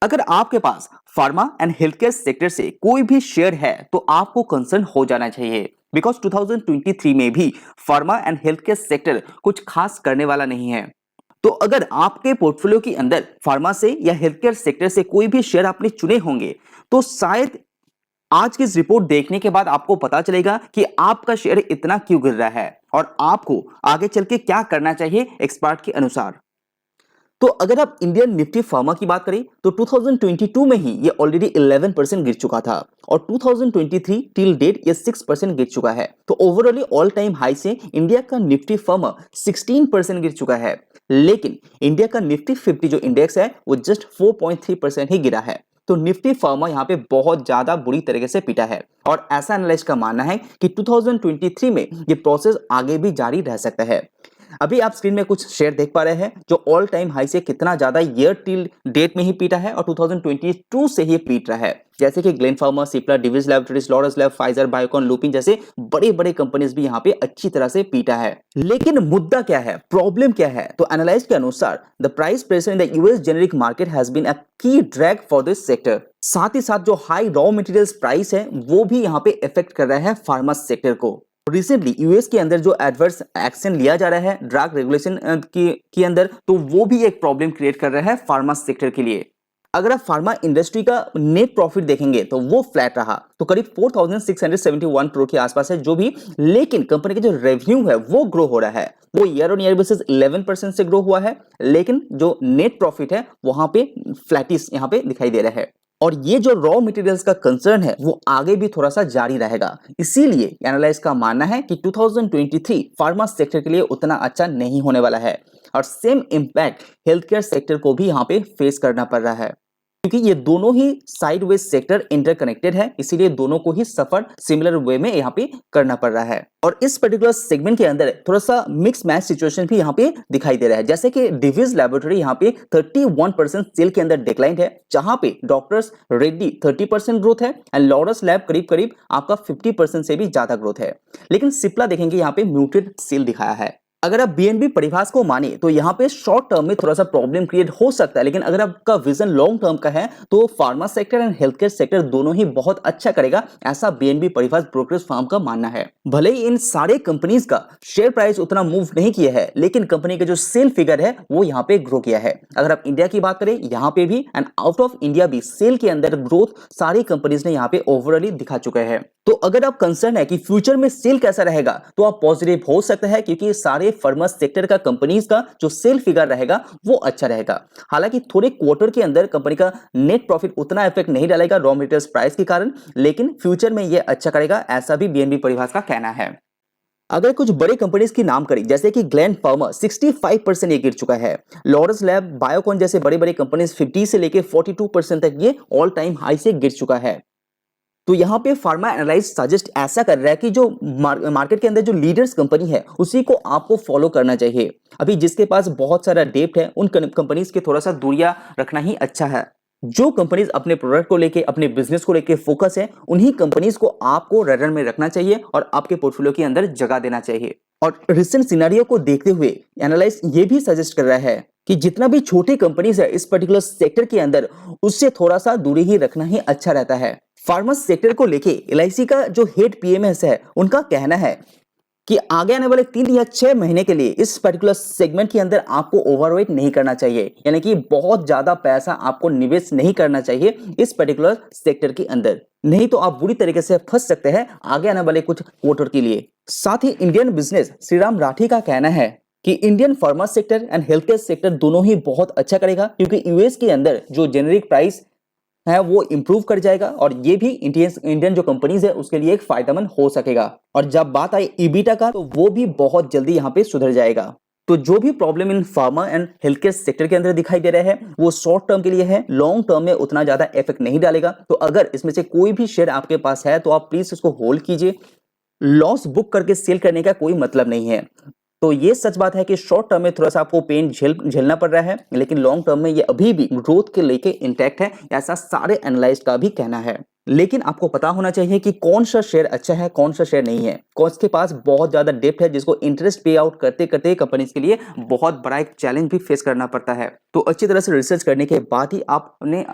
अगर आपके पास pharma and health care sector से कोई भी शेयर है तो आपको कंसर्न हो जाना चाहिए, बिकॉज 2023 में भी pharma and health care sector कुछ खास करने वाला नहीं है। तो अगर आपके पोर्टफोलियो के अंदर फार्मा से या हेल्थ केयर सेक्टर से कोई भी शेयर आपने चुने होंगे तो शायद आज की इस रिपोर्ट देखने के बाद आपको पता चलेगा कि आपका शेयर इतना क्यों गिर रहा है और आपको आगे चल के क्या करना चाहिए एक्सपर्ट के अनुसार। तो अगर आप इंडियन निफ्टी फार्मा की बात करें तो 2022 में ही ये ऑलरेडी 11% गिर चुका था और 2023 टिल डेट ये 6% गिर चुका है। तो ओवरऑली ऑल टाइम हाई से इंडिया का निफ्टी फार्मा 16% गिर चुका है, लेकिन इंडिया का निफ्टी 50 जो इंडेक्स है वो जस्ट 4.3% ही गिरा है। तो निफ्टी फार्मा यहाँ पे बहुत ज्यादा बुरी तरीके से पिटा है और ऐसा एनालिस्ट का मानना है कि 2023 में ये प्रोसेस आगे भी जारी रह सकता है। अभी आप स्क्रीन में कुछ शेयर देख पा रहे हैं जो ऑल टाइम हाई से कितना ज्यादा ईयर टिल डेट में ही पीटा है और 2022 से ही पीट रहा है, जैसे कि Glen pharma, Cipla, Divi's laboratories, Laurus lab, Pfizer, Biocon, Lupin जैसे बड़े बड़े कंपनीज भी यहाँ पे अच्छी तरह से पीटा है। लेकिन मुद्दा क्या है, प्रॉब्लम क्या है? तो एनालिस्ट के अनुसार the price pressure in the US generic market has been a key drag for this sector. साथ ही साथ जो हाई रॉ मटेरियल्स प्राइस है वो भी यहाँ पे इफेक्ट कर रहा है फार्मा सेक्टर को। रिसेंटली यूएस के अंदर जो एडवर्स एक्शन लिया जा रहा है ड्रग रेगुलेशन के अंदर, तो वो भी एक प्रॉब्लम क्रिएट कर रहा है फार्मा सेक्टर के लिए। अगर आप फार्मा इंडस्ट्री का नेट प्रॉफिट देखेंगे तो वो फ्लैट रहा, तो करीब 4671 करोड़ के आसपास है जो भी, लेकिन कंपनी का जो रेवेन्यू है वो ग्रो हो रहा है। वो ईयर ऑन ईयर बेसिस 11% से ग्रो हुआ है, लेकिन जो नेट प्रॉफिट है वहां पे फ्लैटिस यहाँ पे दिखाई दे रहा है। और ये जो रॉ मटेरियल्स का कंसर्न है वो आगे भी थोड़ा सा जारी रहेगा। इसीलिए एनालिस्ट का मानना है कि 2023 फार्मा सेक्टर के लिए उतना अच्छा नहीं होने वाला है और same impact health care sector को भी यहाँ पे फेस करना पड़ रहा है, क्योंकि ये दोनों ही साइडवेज सेक्टर इंटरकनेक्टेड है, इसीलिए दोनों को ही सफर सिमिलर वे में यहाँ पे करना पड़ रहा है। और इस पर्टिकुलर सेगमेंट के अंदर थोड़ा सा मिक्स मैच सिचुएशन भी यहाँ पे दिखाई दे रहा है, जैसे कि डिविस लैबोरेटरी यहाँ पे 31% सेल के अंदर डिक्लाइन है, जहां पे डॉक्टर्स रेड्डी 30% ग्रोथ है एंड लॉरस लैब करीब करीब आपका 50% से भी ज्यादा ग्रोथ है। लेकिन सिप्ला देखेंगे यहाँ पे म्यूटेड सेल दिखाया है। अगर आप बीएनबी परिभाष को माने तो यहाँ पे शॉर्ट टर्म में थोड़ा सा प्रॉब्लम क्रिएट हो सकता है, लेकिन अगर आपका विजन लॉन्ग टर्म का है तो pharma sector and health care sector दोनों ही बहुत अच्छा करेगा, ऐसा बीएनबी परिभाष ब्रोकरेज फर्म का मानना है। भले ही इन सारे कंपनीज का शेयर प्राइस उतना मूव नहीं किया है, लेकिन कंपनी का जो सेल फिगर है वो यहाँ पे ग्रो किया है। अगर आप इंडिया की बात करें यहाँ पे भी एंड आउट ऑफ इंडिया भी सेल के अंदर ग्रोथ सारी कंपनीज ने यहाँ पे ओवरऑली दिखा चुके हैं। तो अगर आप कंसर्न है कि फ्यूचर में सेल कैसा रहेगा तो आप पॉजिटिव हो सकते हैं, क्योंकि सारे फार्मा सेक्टर का कंपनीज का जो सेल फिगर रहेगा वो अच्छा रहेगा। हालांकि थोड़े क्वार्टर के अंदर कंपनी का नेट प्रॉफिट उतना इफेक्ट नहीं डालेगा रॉ मटेरियल्स प्राइस के कारण, लेकिन फ्यूचर में ये अच्छा करेगा, ऐसा भी बीएनबी परिभाष का कहना है। अगर कुछ बड़े कंपनीज की नाम करें जैसे कि ग्लैंड फार्मा 65% ये गिर चुका है, लॉरस लैब, बायोकॉन जैसे बड़े बड़े कंपनीज 50 से लेके 42% तक ये ऑल टाइम हाई से गिर चुका है। तो यहाँ पे फार्मा एनालिस्ट सजेस्ट ऐसा कर रहा है कि जो मार्केट के अंदर जो लीडर्स कंपनी है उसी को आपको फॉलो करना चाहिए। अभी जिसके पास बहुत सारा डेप्ट है उन कंपनीज के थोड़ा सा दूरियां रखना ही अच्छा है। जो कंपनीज अपने प्रोडक्ट को लेके, अपने बिजनेस को लेके फोकस है, उन्हीं कंपनीज को आपको रडार में रखना चाहिए और आपके पोर्टफोलियो के अंदर जगह देना चाहिए। और रिसेंट सिनेरियो को देखते हुए एनालिस्ट ये भी सजेस्ट कर रहा है कि जितना भी छोटी कंपनीज है इस पर्टिकुलर सेक्टर के अंदर, उससे थोड़ा सा दूरी ही रखना ही अच्छा रहता है। फार्मा सेक्टर को लेके एलआईसी का जो हेड पीएमएस है उनका कहना है कि आगे आने वाले 3 या 6 महीने के लिए इस पर्टिकुलर सेगमेंट के अंदर आपको ओवरवेट नहीं करना चाहिए, यानी कि बहुत ज्यादा पैसा आपको निवेश नहीं करना चाहिए इस पर्टिकुलर सेक्टर के अंदर, नहीं तो आप बुरी तरीके से फंस सकते हैं आगे आने वाले कुछ क्वार्टर के लिए। साथ ही इंडियन बिजनेस श्रीराम राठी का कहना है कि Indian pharma sector and health care sector दोनों ही बहुत अच्छा करेगा, क्योंकि यूएस के अंदर जो जेनेरिक प्राइस है वो इंप्रूव कर जाएगा और ये भी इंडियन जो कंपनीज है उसके लिए एक फायदेमंद हो सकेगा। और जब बात आई ईबिटा का तो वो भी बहुत जल्दी यहाँ पे सुधर जाएगा। तो जो भी problem in pharma and health care sector के अंदर दिखाई दे रहा है वो शॉर्ट टर्म के लिए है, लॉन्ग टर्म में उतना ज्यादा इफेक्ट नहीं डालेगा। तो अगर इसमें से कोई भी शेयर आपके पास है तो आप प्लीज उसको होल्ड कीजिए, लॉस बुक करके सेल करने का कोई मतलब नहीं है। तो ये सच बात है कि शॉर्ट टर्म में थोड़ा सा आपको पेन झेलना पड़ रहा है, लेकिन लॉन्ग टर्म में ये अभी भी ग्रोथ के लेके इंटैक्ट है, ऐसा सारे एनालिस्ट का भी कहना है। लेकिन आपको पता होना चाहिए कि कौन सा शेयर अच्छा है, कौन सा शेयर नहीं है, कौन के पास बहुत ज्यादा डेप्थ है जिसको इंटरेस्ट पे आउट करते करते कंपनीज के लिए बहुत बड़ा एक चैलेंज भी फेस करना पड़ता है। तो अच्छी तरह से रिसर्च करने के बाद ही आपने